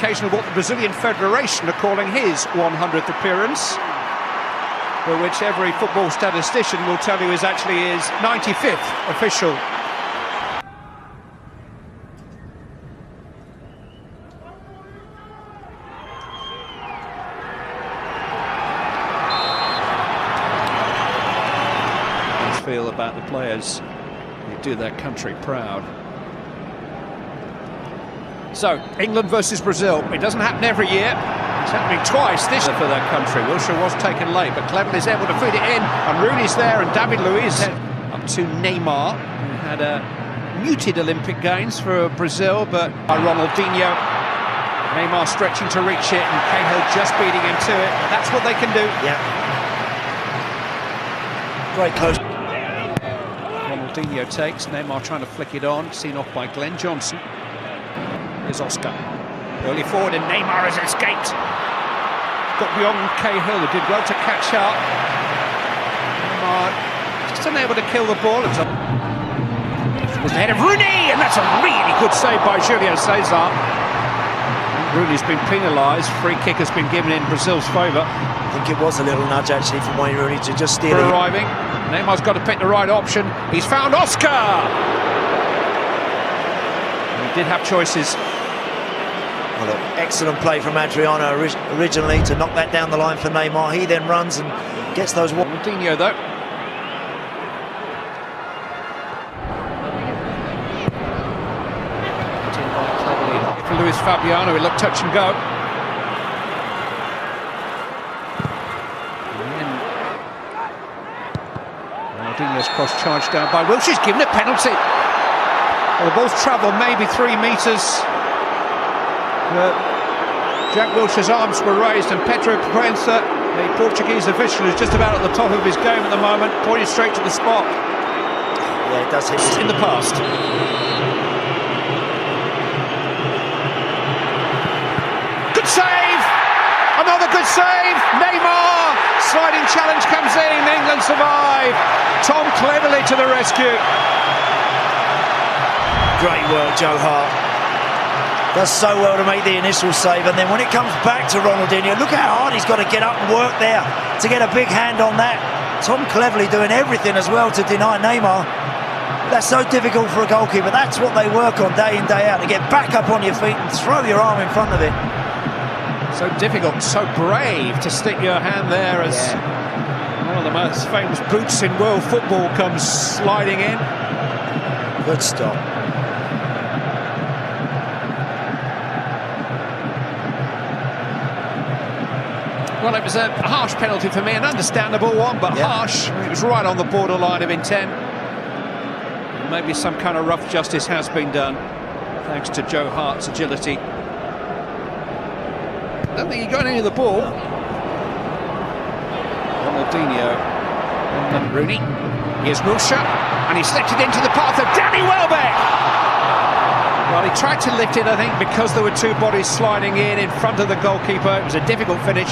occasion of what the Brazilian Federation are calling his 100th appearance, for which every football statistician will tell you is actually his 95th official. Feel about the players who do their country proud. So, England versus Brazil. It doesn't happen every year. It's happening twice this year for their country. Wilshere was taken late, but Cleverley's able to feed it in, and Rooney's there, and David Luiz up to Neymar, who had a muted Olympic gains for Brazil, but by Ronaldinho. Neymar stretching to reach it, and Cahill just beating him to it. That's what they can do. Yeah. Great close. Ronaldinho takes, Neymar trying to flick it on, seen off by Glenn Johnson. Here's Oscar, early forward, and Neymar has escaped. Got beyond Cahill, who did well to catch up. Neymar just unable to kill the ball. It's the head of Rooney, and that's a really good save by Julio Cesar. Rooney's been penalised, free kick has been given in Brazil's favour. I think it was a little nudge actually from Wayne Rooney to just steer it. Arriving, Neymar's got to pick the right option. He's found Oscar! And he did have choices. Well, look, excellent play from Adriano originally to knock that down the line for Neymar. He then runs and gets those... Ronaldinho though. For Luis Fabiano, it looked touch and go. Ronaldinho's cross charged down by Wilshere's given a penalty. Well, the ball's travelled maybe 3 metres. Jack Wilshere's arms were raised, and Pedro Proença, the Portuguese official who's just about at the top of his game at the moment, pointed straight to the spot. Yeah, it does hit in the past. Good save! Another good save! Neymar! Sliding challenge comes in, England survive. Tom Cleverley to the rescue. Great work, Joe Hart. Does so well to make the initial save, and then when it comes back to Ronaldinho, look how hard he's got to get up and work there to get a big hand on that. Tom Cleverley doing everything as well to deny Neymar. That's so difficult for a goalkeeper. That's what they work on day in, day out, to get back up on your feet and throw your arm in front of it. So difficult, so brave to stick your hand there as one of the most famous boots in world football comes sliding in. Good stop. Well, it was a harsh penalty for me, an understandable one, but harsh. It was right on the borderline of intent. Maybe some kind of rough justice has been done, thanks to Joe Hart's agility. I don't think he got any of the ball. Ronaldinho and then Rooney. Here's Wilshere, and he slipped it into the path of Danny Welbeck. Well, he tried to lift it, I think, because there were two bodies sliding in front of the goalkeeper. It was a difficult finish.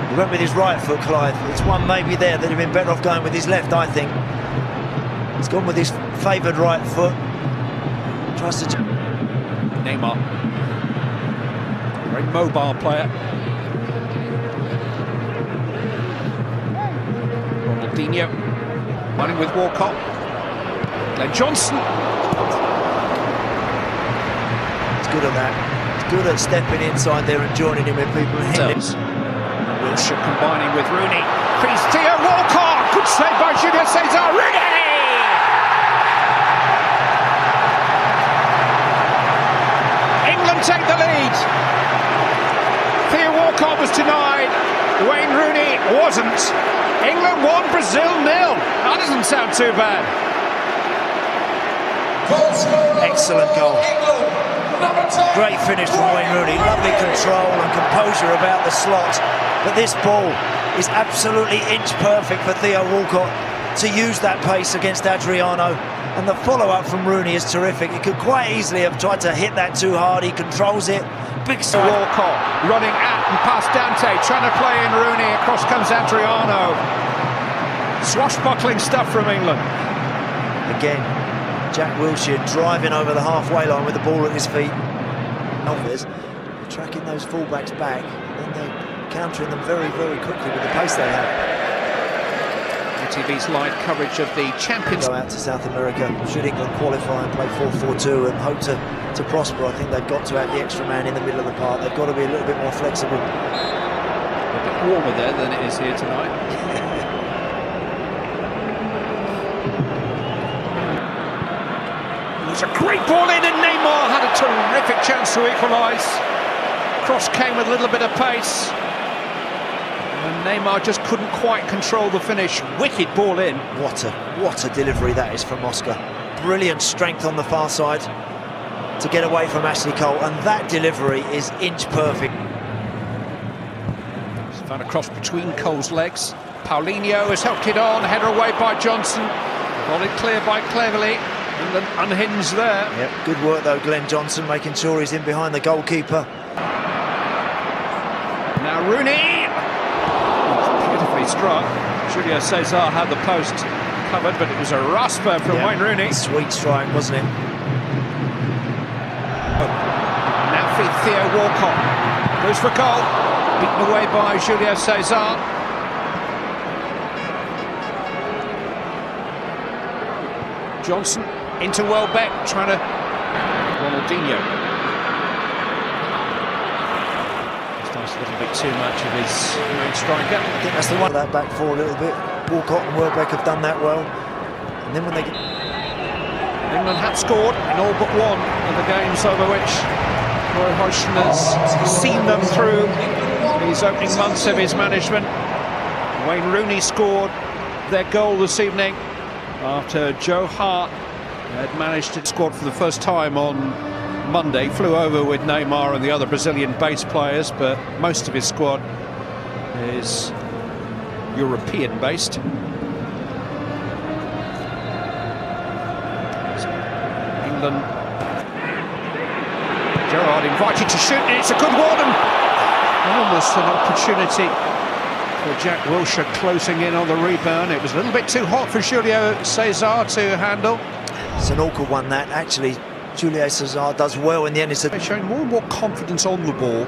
He went with his right foot, Clive. It's one maybe there that he'd been better off going with his left, I think. He's gone with his favoured right foot. Tries to... Neymar. Very mobile player. Ronaldinho. Running with Walcott. Glenn Johnson. He's good at that. He's good at stepping inside there and joining in with people. Wilshere combining with Rooney. Feeds Theo Walcott. Good save by Julio Cesar. Rooney! England take the lead. Theo Walcott was denied. Wayne Rooney wasn't. England 1, Brazil 0. That doesn't sound too bad. Excellent goal. Great finish from Wayne Rooney. Lovely control and composure about the slot. But this ball is absolutely inch perfect for Theo Walcott to use that pace against Adriano. And the follow-up from Rooney is terrific. He could quite easily have tried to hit that too hard. He controls it. Big side. Walcott running at and past Dante, trying to play in Rooney. Across comes Adriano. Swashbuckling stuff from England. Again, Jack Wilshere driving over the halfway line with the ball at his feet. Alves tracking those fullbacks back, and then they're countering them very, very quickly with the pace they have. TV's live coverage of the Champions. Go out to South America, should England qualify and play 4-4-2 and hope to prosper. I think they've got to have the extra man in the middle of the park. They've got to be a little bit more flexible. A bit warmer there than it is here tonight. It was a great ball in, and Neymar had a terrific chance to equalise. Cross came with a little bit of pace, and Neymar just couldn't quite control the finish. Wicked ball in. What a delivery that is from Oscar. Brilliant strength on the far side to get away from Ashley Cole, and that delivery is inch perfect. Found a cross between Cole's legs. Paulinho has helped it on, header away by Johnson. Got it clear by Cleverley. England unhinged there. Yep, good work though, Glenn Johnson, making sure he's in behind the goalkeeper. Now Rooney! Beautifully struck. Julio Cesar had the post covered, but it was a rasper from Wayne Rooney. Sweet strike, wasn't it? Now for Theo Walcott. Goes for goal. Beaten away by Julio Cesar. Johnson into Welbeck, trying to... Ronaldinho. Starts a little bit too much of his main striker. I think that's the one. That back four a little bit. Walcott and Welbeck have done that well. And then when they get... England had scored in all but one of the games over which Roy Hodgson has seen them through these opening months of his management. Wayne Rooney scored their goal this evening after Joe Hart had managed to score for the first time on Monday. Flew over with Neymar and the other Brazilian base players, but most of his squad is European based. England. Gerrard invited to shoot, and it's a good one, and almost an opportunity for Jack Wilshere closing in on the rebound. It was a little bit too hot for Julio Cesar to handle. It's an awkward one, that. Actually, Julio Cesar does well in the end. They're showing more and more confidence on the ball.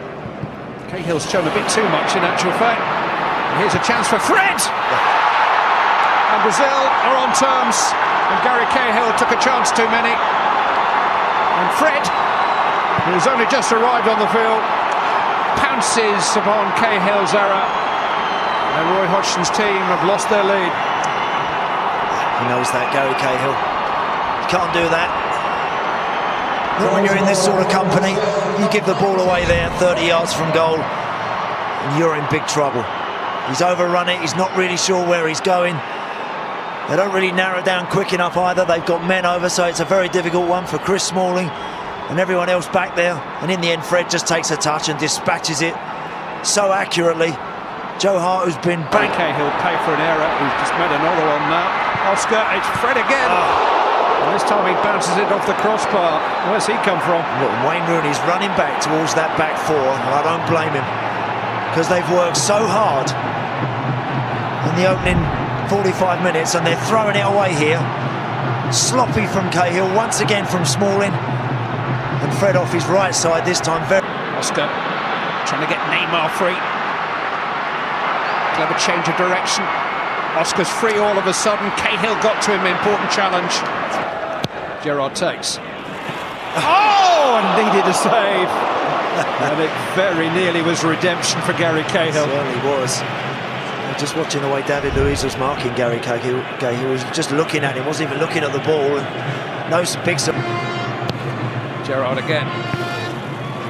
Cahill's shown a bit too much in actual fact. And here's a chance for Fred! And Brazil are on terms, and Gary Cahill took a chance too many. And Fred, who's only just arrived on the field, pounces upon Cahill's error. And Roy Hodgson's team have lost their lead. He knows that, Gary Cahill. You can't do that. Not when you're in this sort of company. You give the ball away there, 30 yards from goal, and you're in big trouble. He's overrun it, he's not really sure where he's going. They don't really narrow down quick enough either. They've got men over, so it's a very difficult one for Chris Smalling and everyone else back there. And in the end, Fred just takes a touch and dispatches it so accurately. Joe Hart, who's been back. Cahill pay for an error, who's just made another one now. Oscar, it's Fred again. And this time he bounces it off the crossbar. Where's he come from? Look, Wayne Rooney's running back towards that back four, and I don't blame him, because they've worked so hard in the opening 45 minutes, and they're throwing it away here. Sloppy from Cahill, once again from Smalling, and Fred off his right side this time. Oscar trying to get Neymar free. Clever change of direction. Oscar's free all of a sudden. Cahill got to him, important challenge. Gerrard takes. Oh, and needed a save. And it very nearly was redemption for Gary Cahill. It certainly was. Just watching the way David Luiz was marking Gary Cahill, he was just looking at him, wasn't even looking at the ball. And no big... Gerrard again.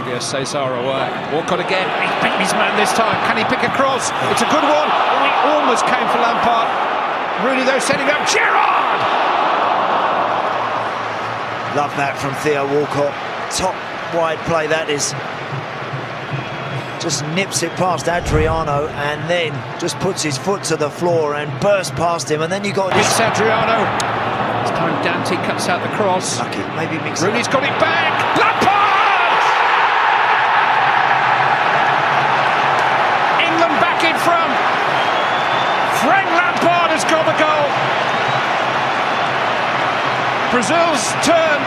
Julio Cesar away. Walcott again. He's beaten his man this time. Can he pick a cross? It's a good one. Oh, he almost came for Lampard. Rooney though setting up. Gerrard! Love that from Theo Walcott. Top wide play that is. Just nips it past Adriano and then just puts his foot to the floor and bursts past him, and then you got this. It's Adriano. This time Dante cuts out the cross. Lucky, maybe mix. Rooney's got it back. Lampard! England back in front. Frank Lampard has got the goal. Brazil's turn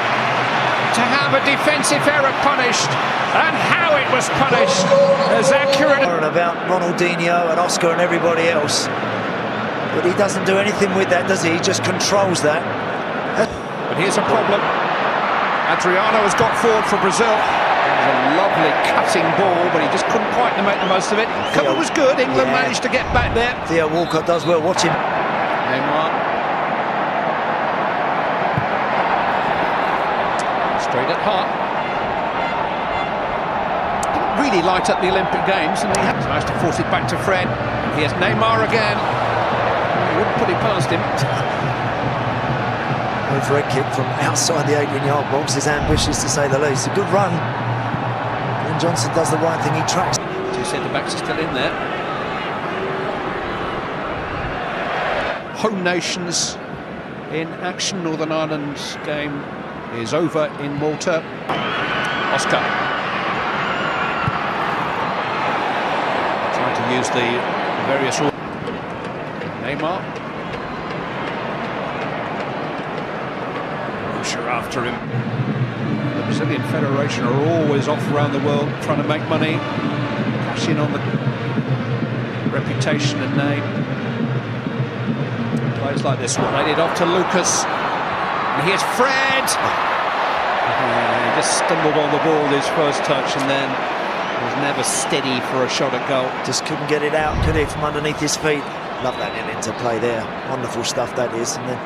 to have a defensive error punished, and how it was punished. As accurate about Ronaldinho and Oscar and everybody else, but he doesn't do anything with that, does he? He just controls that. But here's a problem. Adriano has got forward for Brazil. It was a lovely cutting ball, but he just couldn't quite make the most of it. Cover was good. England managed to get back there. Theo Walcott does well. Watch him. Neymar. Straight at heart. Didn't really light up the Olympic Games, and he has managed to force it back to Fred. Here's Neymar again. He wouldn't put it past him. Overhead kick from outside the 18-yard box is ambitious, to say the least. A good run. And Johnson does the right thing. He tracks. Two centre-backs are still in there. Home nations in action. Northern Ireland's game is over in Malta. Oscar trying to use the various rules. Neymar. After him. The Brazilian Federation are always off around the world trying to make money, cash in on the reputation and name. Plays like this one. Laid it off to Lucas. And here's Fred. He just stumbled on the ball his first touch, and then was never steady for a shot at goal. Just couldn't get it out, could he, from underneath his feet. Love that little interplay there. Wonderful stuff that is. And then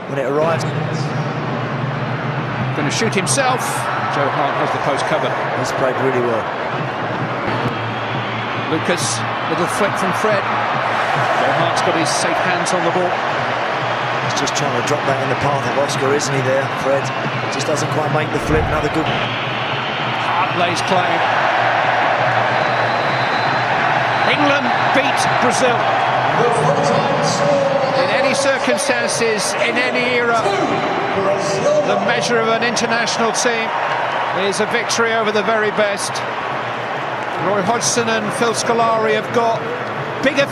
when it arrives, going to shoot himself. Joe Hart has the post covered. He's played really well. Lucas, little flick from Fred. Joe Hart's got his safe hands on the ball. He's just trying to drop that in the path of Oscar, isn't he, there? Fred just doesn't quite make the flip. Another good. Hart lays claim. England beat Brazil. In any circumstances, in any era, the measure of an international team is a victory over the very best. Roy Hodgson and Phil Scolari have got bigger